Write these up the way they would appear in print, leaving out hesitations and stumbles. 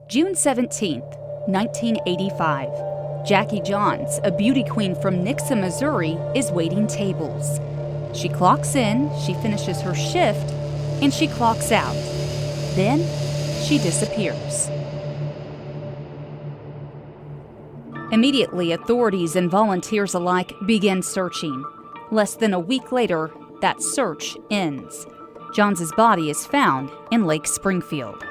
June 17th, 1985. Jackie Johns, a beauty queen from Nixa, Missouri, is waiting tables. She clocks in, she finishes her shift, and she clocks out. Then, she disappears. Immediately, authorities and volunteers alike begin searching. Less than a week later, that search ends. Johns' body is found in Lake Springfield.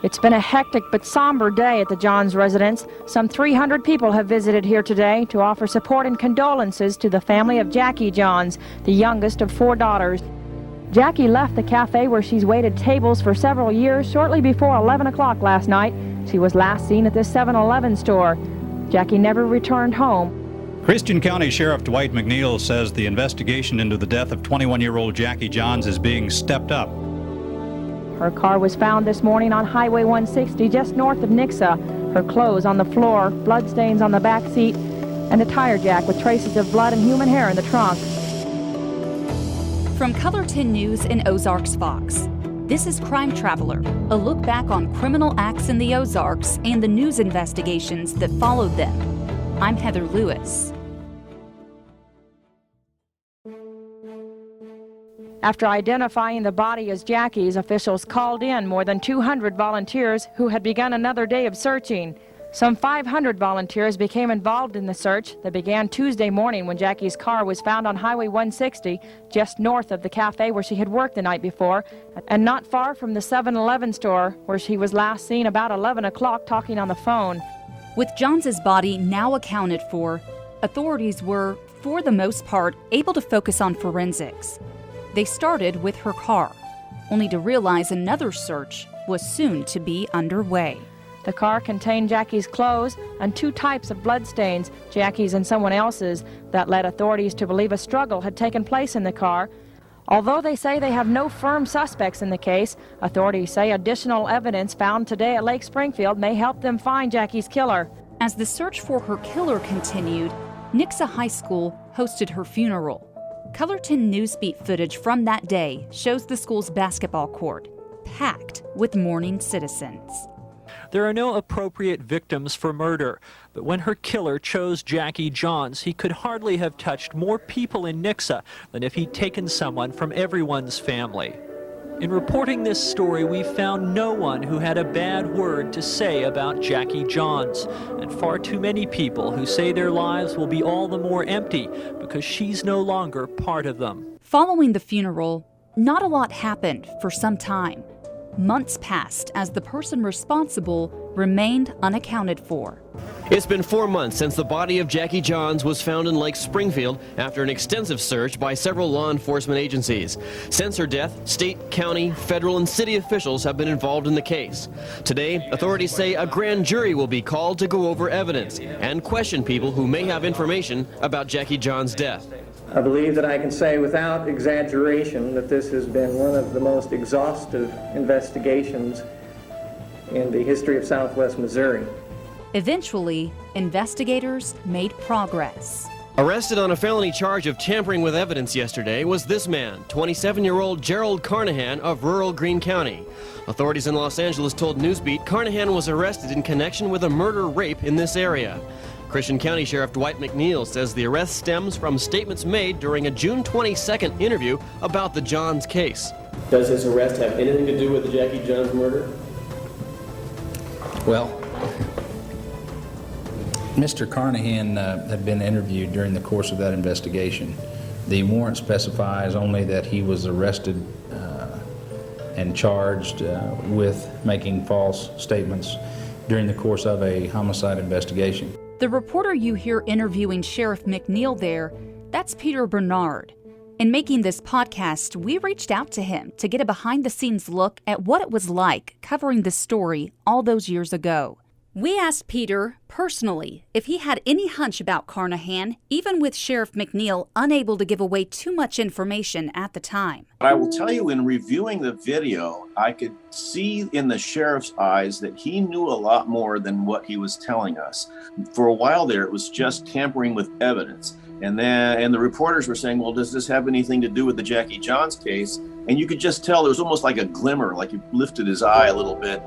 It's been a hectic but somber day at the Johns residence. Some 300 people have visited here today to offer support and condolences to the family of Jackie Johns, the youngest of 4 daughters. Jackie left the cafe where she's waited tables for several years shortly before 11 o'clock last night. She was last seen at this 7-Eleven store. Jackie never returned home. Christian County Sheriff Dwight McNeil says the investigation into the death of 21-year-old Jackie Johns is being stepped up. Her car was found this morning on Highway 160 just north of Nixa. Her clothes on the floor, bloodstains on the back seat, and a tire jack with traces of blood and human hair in the trunk. From Color 10 News and Ozarks Fox, this is Crime Traveler, a look back on criminal acts in the Ozarks and the news investigations that followed them. I'm Heather Lewis. After identifying the body as Jackie's, officials called in more than 200 volunteers who had begun another day of searching. Some 500 volunteers became involved in the search that began Tuesday morning when Jackie's car was found on Highway 160, just north of the cafe where she had worked the night before, and not far from the 7-Eleven store where she was last seen about 11 o'clock talking on the phone. With Johns' body now accounted for, authorities were, for the most part, able to focus on forensics. They started with her car, only to realize another search was soon to be underway. The car contained Jackie's clothes and 2 types of bloodstains, Jackie's and someone else's, that led authorities to believe a struggle had taken place in the car. Although they say they have no firm suspects in the case, authorities say additional evidence found today at Lake Springfield may help them find Jackie's killer. As the search for her killer continued, Nixa High School hosted her funeral. Color 10 Newsbeat footage from that day shows the school's basketball court packed with mourning citizens. There are no appropriate victims for murder, but when her killer chose Jackie Johns, he could hardly have touched more people in Nixa than if he'd taken someone from everyone's family. In reporting this story, we found no one who had a bad word to say about Jackie Johns, and far too many people who say their lives will be all the more empty because she's no longer part of them. Following the funeral, not a lot happened for some time. Months passed as the person responsible remained unaccounted for. It's been 4 months since the body of Jackie Johns was found in Lake Springfield after an extensive search by several law enforcement agencies. Since her death, state, county, federal, and city officials have been involved in the case. Today, authorities say a grand jury will be called to go over evidence and question people who may have information about Jackie Johns' death. I believe that I can say without exaggeration that this has been one of the most exhaustive investigations in the history of Southwest Missouri. Eventually, investigators made progress. Arrested on a felony charge of tampering with evidence yesterday was this man, 27-year-old Gerald Carnahan of rural Greene County. Authorities in Los Angeles told Newsbeat Carnahan was arrested in connection with a murder-rape in this area. Christian County Sheriff Dwight McNeil says the arrest stems from statements made during a June 22nd interview about the Johns case. Does his arrest have anything to do with the Jackie Johns murder? Well, Mr. Carnahan had been interviewed during the course of that investigation. The warrant specifies only that he was arrested and charged with making false statements during the course of a homicide investigation. The reporter you hear interviewing Sheriff McNeil there, that's Peter Bernard. In making this podcast, we reached out to him to get a behind-the-scenes look at what it was like covering this story all those years ago. We asked Peter, personally, if he had any hunch about Carnahan, even with Sheriff McNeil unable to give away too much information at the time. I will tell you, in reviewing the video, I could see in the sheriff's eyes that he knew a lot more than what he was telling us. For a while there, it was just tampering with evidence. And the reporters were saying, well, does this have anything to do with the Jackie Johns case? And you could just tell there was almost like a glimmer, like he lifted his eye a little bit.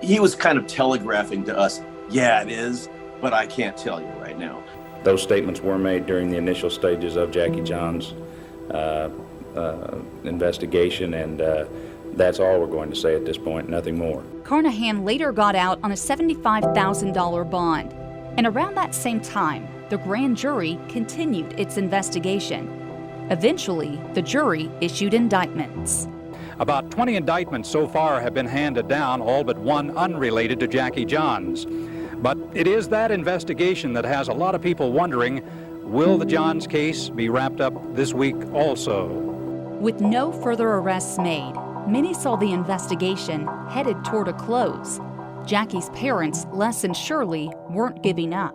he was kind of telegraphing to us, yeah, it is, but I can't tell you right now. Those statements were made during the initial stages of Jackie John's investigation, and that's all we're going to say at this point, nothing more. Carnahan later got out on a $75,000 bond. And around that same time, the grand jury continued its investigation. Eventually, the jury issued indictments. About 20 indictments so far have been handed down, all but one unrelated to Jackie Johns. But it is that investigation that has a lot of people wondering, will the Johns case be wrapped up this week also? With no further arrests made, many saw the investigation headed toward a close. Jackie's parents, Les and Shirley, weren't giving up.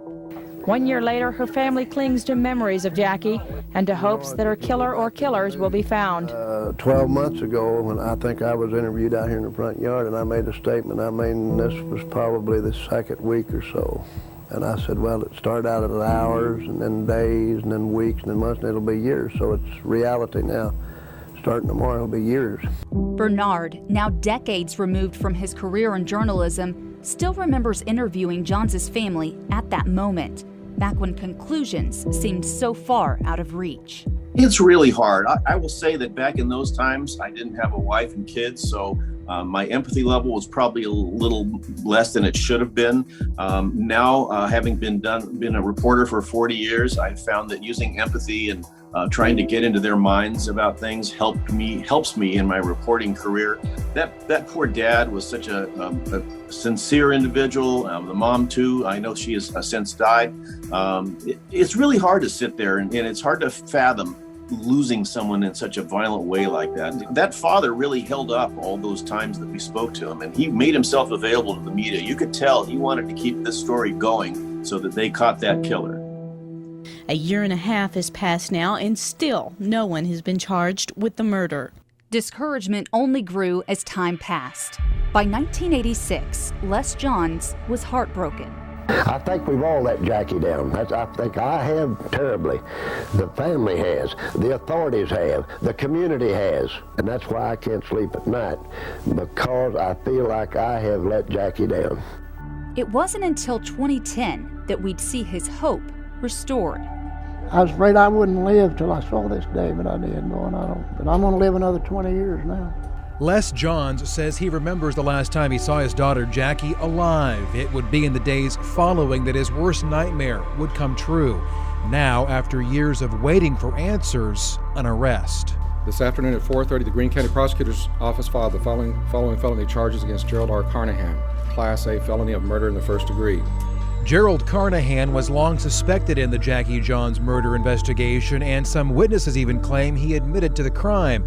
1 year later, her family clings to memories of Jackie and to hopes that her killer or killers will be found. 12 months ago, when I think I was interviewed out here in the front yard, and I made a statement. I mean, this was probably the second week or so. And I said, well, it started out at hours, and then days, and then weeks, and then months, and it'll be years. So it's reality now. Starting tomorrow, it'll be years. Bernard, now decades removed from his career in journalism, still remembers interviewing Johns' family at that moment, back when conclusions seemed so far out of reach. It's really hard. I will say that back in those times, I didn't have a wife and kids, so my empathy level was probably a little less than it should have been. Now, having been a reporter for 40 years, I found that using empathy and trying to get into their minds about things helps me in my reporting career. That poor dad was such a sincere individual. The mom too. I know she has since died. It's really hard to sit there and it's hard to fathom losing someone in such a violent way like that. That father really held up all those times that we spoke to him, and he made himself available to the media. You could tell he wanted to keep this story going so that they caught that killer. A year and a half has passed now, and still no one has been charged with the murder. Discouragement only grew as time passed. By 1986, Les Johns was heartbroken. I think we've all let Jackie down. I think I have terribly. The family has. The authorities have. The community has. And that's why I can't sleep at night, because I feel like I have let Jackie down. It wasn't until 2010 that we'd see his hope restored. I was afraid I wouldn't live till I saw this day, but I did. But I'm going to live another 20 years now. Les Johns says he remembers the last time he saw his daughter Jackie alive. It would be in the days following that his worst nightmare would come true. Now, after years of waiting for answers, an arrest. This afternoon at 4:30, the Greene County Prosecutor's Office filed the following felony charges against Gerald R. Carnahan, Class A felony of murder in the first degree. Gerald Carnahan was long suspected in the Jackie Johns murder investigation, and some witnesses even claim he admitted to the crime.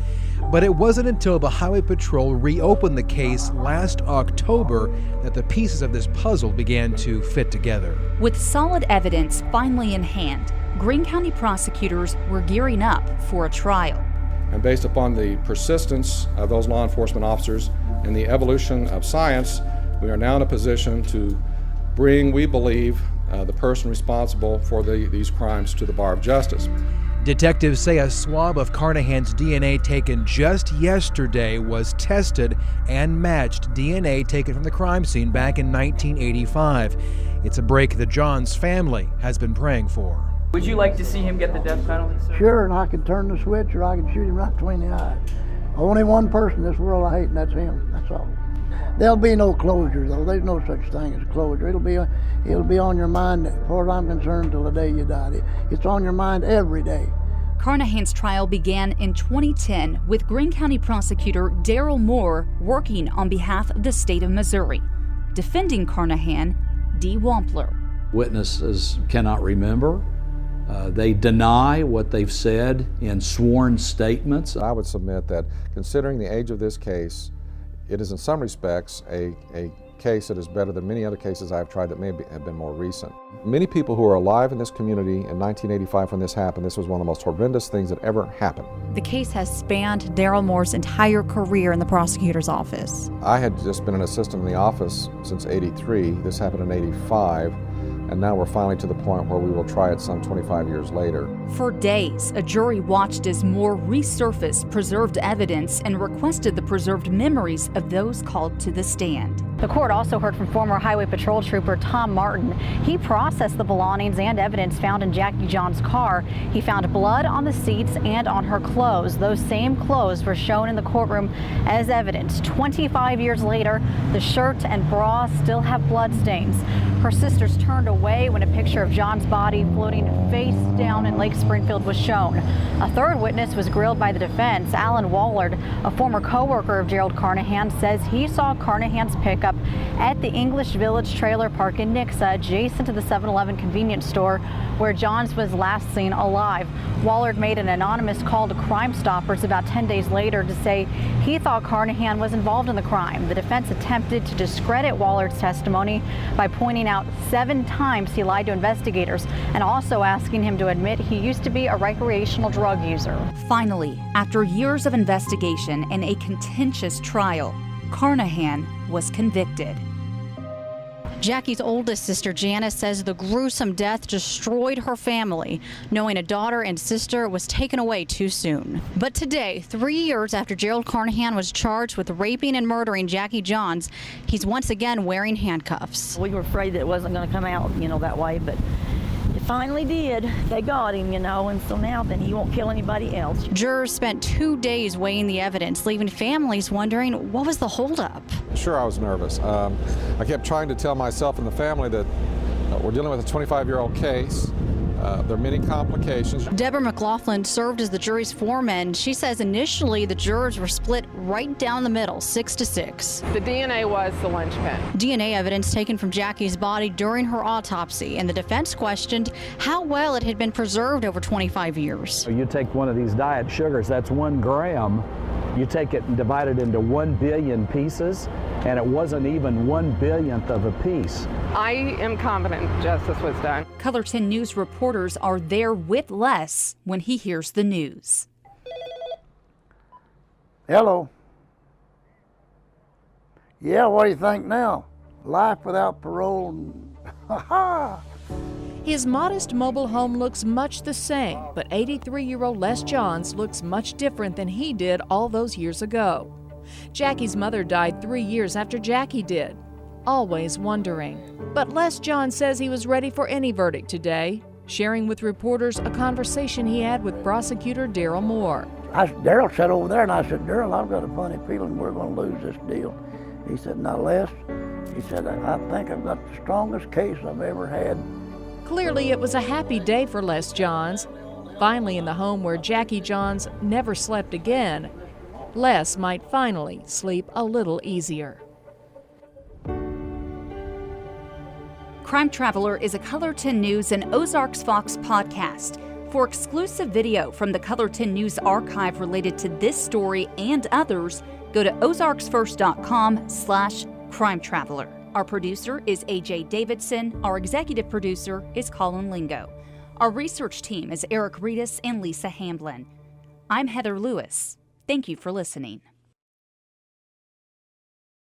But it wasn't until the Highway Patrol reopened the case last October that the pieces of this puzzle began to fit together. With solid evidence finally in hand, Greene County prosecutors were gearing up for a trial. And based upon the persistence of those law enforcement officers and the evolution of science, we are now in a position to bring, we believe, the person responsible for these crimes to the bar of justice. Detectives say a swab of Carnahan's DNA taken just yesterday was tested and matched DNA taken from the crime scene back in 1985. It's a break the Johns family has been praying for. Would you like to see him get the death penalty, sir? Sure, and I could turn the switch or I could shoot him right between the eyes. Only one person in this world I hate, and that's him. That's all. There'll be no closure, though. There's no such thing as closure. It'll be on your mind, as far as I'm concerned, till the day you die. It's on your mind every day. Carnahan's trial began in 2010 with Greene County prosecutor Darrell Moore working on behalf of the state of Missouri. Defending Carnahan, Dee Wampler. Witnesses cannot remember. They deny what they've said in sworn statements. I would submit that, considering the age of this case, it is in some respects a case that is better than many other cases I've tried that may have been more recent. Many people who are alive in this community in 1985 when this happened, this was one of the most horrendous things that ever happened. The case has spanned Darrell Moore's entire career in the prosecutor's office. I had just been an assistant in the office since '83. This happened in '85. and now we're finally to the point where we will try it some 25 years later. For days, a jury watched as Moore resurfaced preserved evidence and requested the preserved memories of those called to the stand. The court also heard from former Highway Patrol Trooper Tom Martin. He processed the belongings and evidence found in Jackie John's car. He found blood on the seats and on her clothes. Those same clothes were shown in the courtroom as evidence. 25 years later, the shirt and bra still have blood stains. Her sisters turned away when a picture of John's body floating face down in Lake Springfield was shown. A third witness was grilled by the defense. Alan Wallard, a former co-worker of Gerald Carnahan, says he saw Carnahan's pickup at the English Village trailer park in Nixa, adjacent to the 7-Eleven convenience store where Johns was last seen alive. Wallard made an anonymous call to Crime Stoppers about 10 days later to say he thought Carnahan was involved in the crime. The defense attempted to discredit Wallard's testimony by pointing out 7 times he lied to investigators and also asking him to admit he used to be a recreational drug user. Finally, after years of investigation and a contentious trial, Carnahan was convicted. Jackie's oldest sister, Janice, says the gruesome death destroyed her family, knowing a daughter and sister was taken away too soon. But today, 3 years after Gerald Carnahan was charged with raping and murdering Jackie Johns, he's once again wearing handcuffs. We were afraid that it wasn't going to come out, that way, but it finally did. They got him, and so now then he won't kill anybody else. Jurors spent 2 days weighing the evidence, leaving families wondering what was the holdup. Sure, I was nervous. I kept trying to tell myself and the family that we're dealing with a 25-year-old case. There are many complications. Deborah McLaughlin served as the jury's foreman. She says initially the jurors were split right down the middle, 6-6. The DNA was the linchpin. DNA evidence taken from Jackie's body during her autopsy, and the defense questioned how well it had been preserved over 25 years. You take one of these diet sugars, that's 1 gram. You take it and divide it into 1 billion pieces, and it wasn't even 1/1000th of a piece. I am confident justice was done. Color 10 News reporters are there with Les when he hears the news. Hello. Yeah, what do you think now? Life without parole. Ha ha! His modest mobile home looks much the same, but 83-year-old Les Johns looks much different than he did all those years ago. Jackie's mother died 3 years after Jackie did, always wondering. But Les Johns says he was ready for any verdict today, sharing with reporters a conversation he had with prosecutor Daryl Moore. Daryl sat over there, and I said, Daryl, I've got a funny feeling we're going to lose this deal. He said, now, Les, he said, I think I've got the strongest case I've ever had. Clearly, it was a happy day for Les Johns. Finally in the home where Jackie Johns never slept again, Les might finally sleep a little easier. Crime Traveler is a Color 10 News and Ozarks Fox podcast. For exclusive video from the Color 10 News archive related to this story and others, go to ozarksfirst.com/Crime Traveler. Our producer is AJ Davidson. Our executive producer is Colin Lingo. Our research team is Eric Reedus and Lisa Hamblin. I'm Heather Lewis. Thank you for listening.